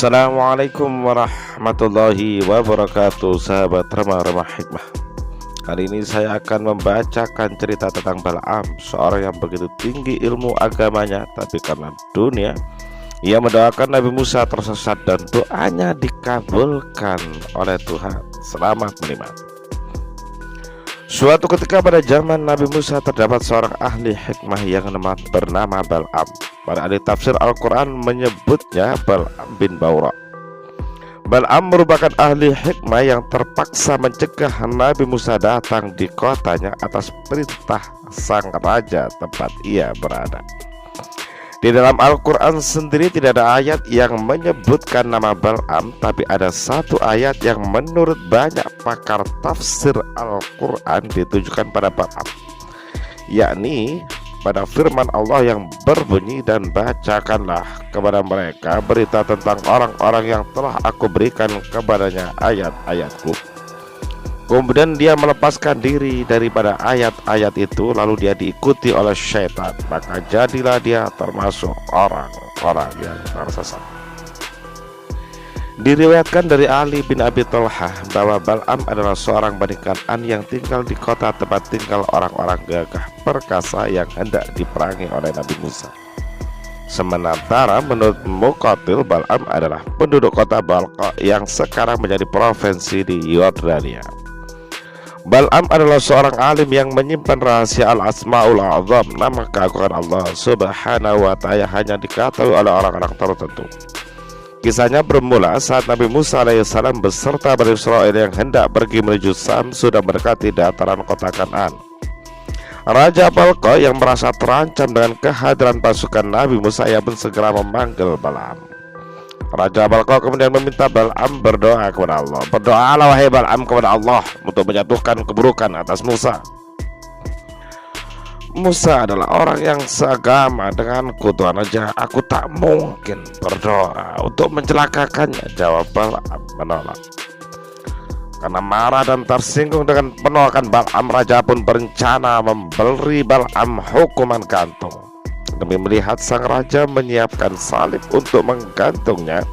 Assalamualaikum warahmatullahi wabarakatuh, sahabat remah-remah hikmah. Kali ini saya akan membacakan cerita tentang Bal'am, seorang yang begitu tinggi ilmu agamanya, tapi karena dunia ia mendoakan Nabi Musa tersesat dan doanya dikabulkan oleh Tuhan. Selamat menikmati. Suatu ketika pada zaman Nabi Musa terdapat seorang ahli hikmah yang bernama Bal'am. Para ahli tafsir Al-Quran menyebutnya Bal'am bin Baura. Bal'am merupakan ahli hikmah yang terpaksa mencegah Nabi Musa datang di kotanya atas perintah sang raja tempat ia berada. Di dalam Al-Quran sendiri tidak ada ayat yang menyebutkan nama Bal'am, tapi ada satu ayat yang menurut banyak pakar tafsir Al-Quran ditujukan pada Bal'am, yakni pada firman Allah yang berbunyi, "Dan bacakanlah kepada mereka berita tentang orang-orang yang telah aku berikan kepadanya ayat-ayatku." Kemudian dia melepaskan diri daripada ayat-ayat itu, lalu dia diikuti oleh syaitan, maka jadilah dia termasuk orang-orang yang tersesat. Diriwayatkan dari Ali bin Abi Thalhah bahwa Bal'am adalah seorang Bani Kan'an yang tinggal di kota tempat tinggal orang-orang gagah perkasa yang hendak diperangi oleh Nabi Musa. Sementara menurut Muqatil, Bal'am adalah penduduk kota Balqa yang sekarang menjadi provinsi di Yordania. Bal'am adalah seorang alim yang menyimpan rahasia Al-Asma'ul A'zam, nama keagungan Allah Subhanahu wa ta'ala hanya diketahui oleh orang-orang tertentu. Kisahnya bermula saat Nabi Musa alaihissalam beserta Bani Israil yang hendak pergi menuju Sam sudah mendekati dataran kota Kan'an. Raja Balqa yang merasa terancam dengan kehadiran pasukan Nabi Musa, ia pun segera memanggil Bal'am. Raja Balqa kemudian meminta Bal'am berdoa kepada Allah. "Berdoalah wahai Bal'am kepada Allah untuk menjatuhkan keburukan atas Musa. Musa adalah orang yang seagama denganku, Tuhan Raja. Aku tak mungkin berdoa untuk mencelakakannya." Jawab Bal'am menolak. Karena marah dan tersinggung dengan penolakan Bal'am, raja pun berencana memberi Bal'am hukuman gantung. Demi melihat sang raja menyiapkan salib untuk menggantungnya,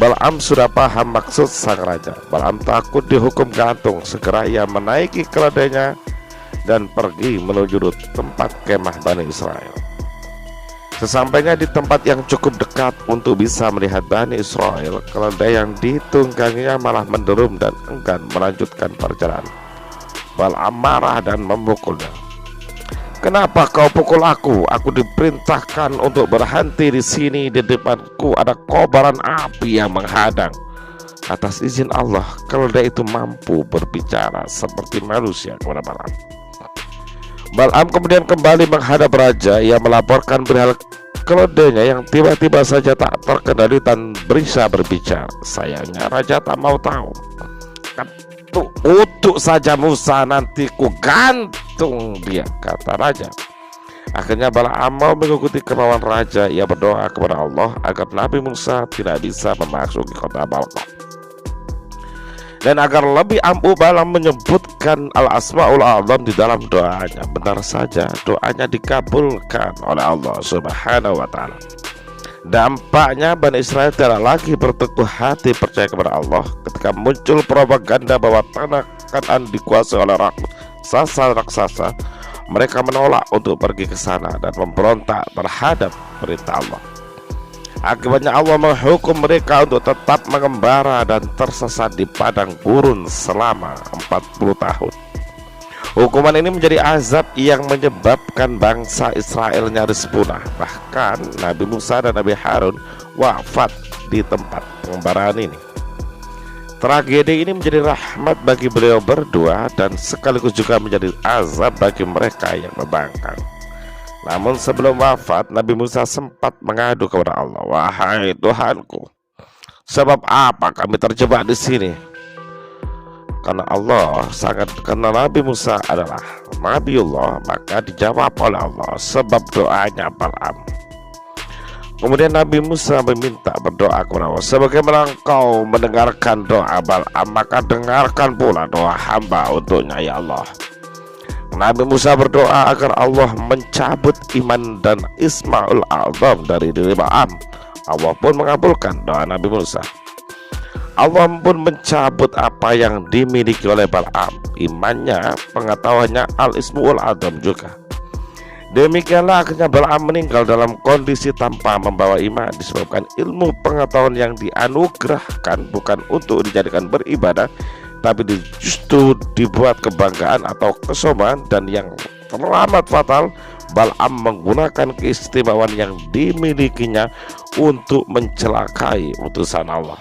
Bal'am sudah paham maksud sang raja. Bal'am takut dihukum gantung. Segera ia menaiki keledainya dan pergi menuju tempat kemah Bani Israil. Sesampainya di tempat yang cukup dekat untuk bisa melihat Bani Israil, keledai yang ditungganginya malah menderum dan enggan melanjutkan perjalanan. Bal'am marah dan memukulnya. "Kenapa kau pukul aku? Aku diperintahkan untuk berhenti di sini. Di depanku ada kobaran api yang menghadang." Atas izin Allah, keledai itu mampu berbicara seperti manusia kepada Bal'am. Bal'am kemudian kembali menghadap raja. Ia melaporkan perihal keledainya yang tiba-tiba saja tak terkendali dan bisa berbicara. Sayangnya raja tak mau tahu. "Utuk saja Musa, nanti ku gantung dia," kata raja. Akhirnya Bal'am mau mengikuti kemauan raja. Ia berdoa kepada Allah agar Nabi Musa tidak bisa memasuki kota Balqa. Dan agar lebih ampuh, Bal'am menyebutkan Al-Asma'ul A'zam di dalam doanya. Benar saja, doanya dikabulkan oleh Allah Subhanahu wa ta'ala. Dampaknya Bani Israil tidak lagi berteguh hati percaya kepada Allah ketika muncul propaganda bahwa tanah Kan'an dikuasai oleh raksasa. Mereka menolak untuk pergi ke sana dan memberontak terhadap perintah Allah. Akibatnya Allah menghukum mereka untuk tetap mengembara dan tersesat di padang gurun selama 40 tahun. Hukuman ini menjadi azab yang menyebabkan bangsa Israel nyaris punah. Bahkan Nabi Musa dan Nabi Harun wafat di tempat pengembaraan ini. Tragedi ini menjadi rahmat bagi beliau berdua dan sekaligus juga menjadi azab bagi mereka yang membangkang. Namun sebelum wafat, Nabi Musa sempat mengadu kepada Allah, "Wahai Tuhanku, sebab apa kami terjebak di sini?" Karena Nabi Musa adalah Nabiullah, maka dijawab oleh Allah sebab doanya Bal'am. Kemudian Nabi Musa meminta berdoa kepada Allah, "Sebagaimana engkau mendengarkan doa Bal'am, maka dengarkan pula doa hamba untuknya ya Allah." Nabi Musa berdoa agar Allah mencabut iman dan Ismaul A'zam dari diri Bal'am. Allah pun mengabulkan doa Nabi Musa. Allah pun mencabut apa yang dimiliki oleh Bal'am, imannya, pengetahuannya, al-ismu'ul adam juga. Demikianlah akhirnya Bal'am meninggal dalam kondisi tanpa membawa iman, disebabkan ilmu pengetahuan yang dianugerahkan bukan untuk dijadikan beribadah, tapi justru dibuat kebanggaan atau kesombongan. Dan yang teramat fatal, Bal'am menggunakan keistimewaan yang dimilikinya untuk mencelakai utusan Allah.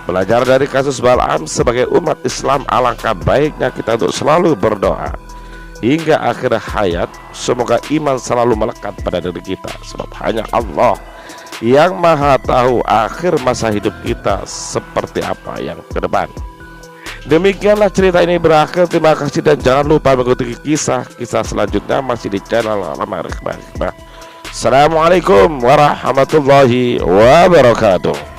Belajar dari kasus Bal'am, sebagai umat Islam alangkah baiknya kita untuk selalu berdoa hingga akhir hayat, semoga iman selalu melekat pada diri kita, sebab hanya Allah yang maha tahu akhir masa hidup kita seperti apa yang ke depan. Demikianlah cerita ini berakhir. Terima kasih dan jangan lupa mengikuti kisah-kisah selanjutnya masih di channel Rama Hikmah. Assalamualaikum warahmatullahi wabarakatuh.